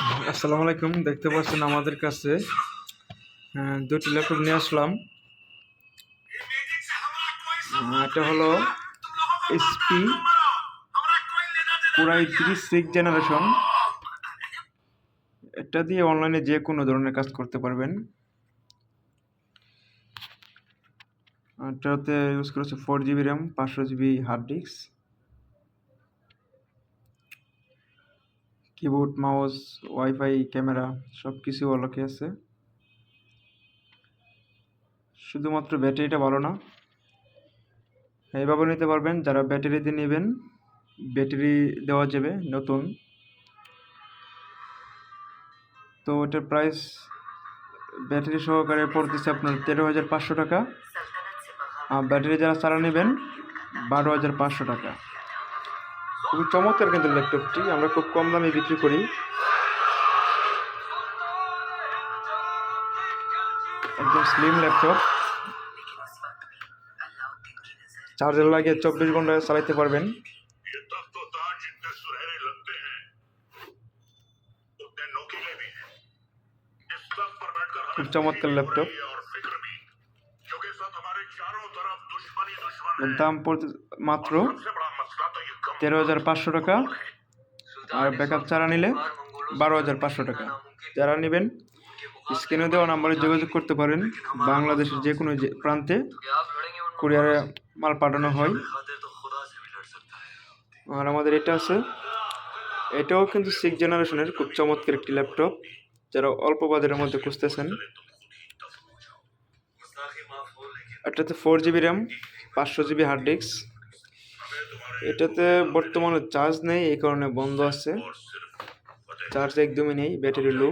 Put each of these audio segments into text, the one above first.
আসসালামু আলাইকুম। দেখতে পাচ্ছেন আমাদের কাছে দুটি ল্যাপটপ নিয়ে আসলাম। এটা হলো এইচপি পুরাই 6 জেনারেশন। এটা দিয়ে অনলাইনে যে কোনো ধরনের কাজ করতে পারবেন। এটাতে ইউজ করেছে 4 GB RAM, 500 GB hard disk, keyboard, mouse, WiFi, camera সব কিছু অলকে আছে। শুধুমাত্র ব্যাটারিটা ভালো না। এইভাবে নিতে পারবেন, যারা ব্যাটারি দিয়ে নেবেন ব্যাটারি দেওয়া যাবে নতুন। তো এটার প্রাইস ব্যাটারি সহকারে পড়তেছে আপনার 13,500 টাকা। আর ব্যাটারি যারা চালা নেবেন 12,500 টাকা। খুবই চমৎকার কিন্তু ল্যাপটপটি, আমরা খুব কম দামে বিক্রি করি। একদম স্লিম ল্যাপটপ, চার্জার লাগিয়ে 24 ঘন্টা চালাইতে পারবেন। খুব চমৎকার ল্যাপটপ। দাম পড়তে মাত্র 13,500 টাকা। আর ব্যাকআপ চারা নিলে 12,500 টাকা। যারা নেবেন স্ক্রিনে দেওয়া নাম্বারে যোগাযোগ করতে পারেন। বাংলাদেশের যে কোনো প্রান্তে কুরিয়ারে মাল পাঠানো হয়। আর আমাদের এটা আছে, এটাও কিন্তু 6 জেনারেশনের খুব চমৎকার একটি ল্যাপটপ, যারা অল্প বাজারের মধ্যে খুঁজতেছেন। এটাতে 4 GB RAM, 500 GB hard disk. এটাতে বর্তমানে চার্জ নেই, এই কারণে বন্ধ আছে। চার্জ একদমই নেই, ব্যাটারি লো।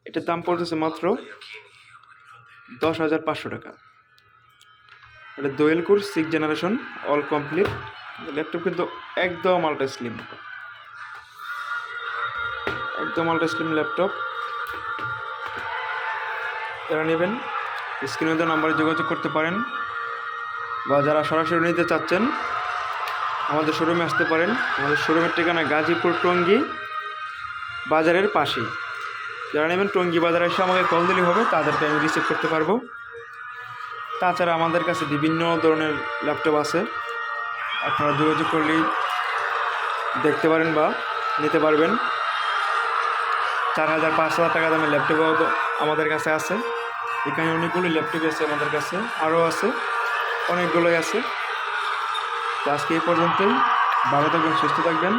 এটার দাম পড়তেছে মাত্র 10,500 টাকা। এটা dual core 6 generation all complete laptop, কিন্তু একদম আল্ট্রা স্লিম, ল্যাপটপ। যারা নেবেন স্ক্রিনে দেওয়া নাম্বারে যোগাযোগ করতে পারেন, বা যারা সরাসরি নিতে চাচ্ছেন আমাদের শোরুমে আসতে পারেন। আমাদের শোরুমের ঠিকানা গাজীপুর টঙ্গী বাজারের পাশেই। যারা নেবেন টঙ্গী বাজারে এসে আমাকে কল দিলে হবে, তাদেরকে আমি রিসিভ করতে পারবো। তাছাড়া আমাদের কাছে বিভিন্ন ধরনের ল্যাপটপ আছে, আপনারা যোগাযোগ করলেই দেখতে পারেন বা নিতে পারবেন। 4,000-5,000 টাকা দামের ল্যাপটপও আমাদের কাছে আছে। এখানে অনেকগুলো ল্যাপটপ আছে আমাদের কাছে, আরও আছে, অনেকগুলোই আছে। তো আজকে এই পর্যন্তই। ভালো থাকবেন, সুস্থ থাকবেন।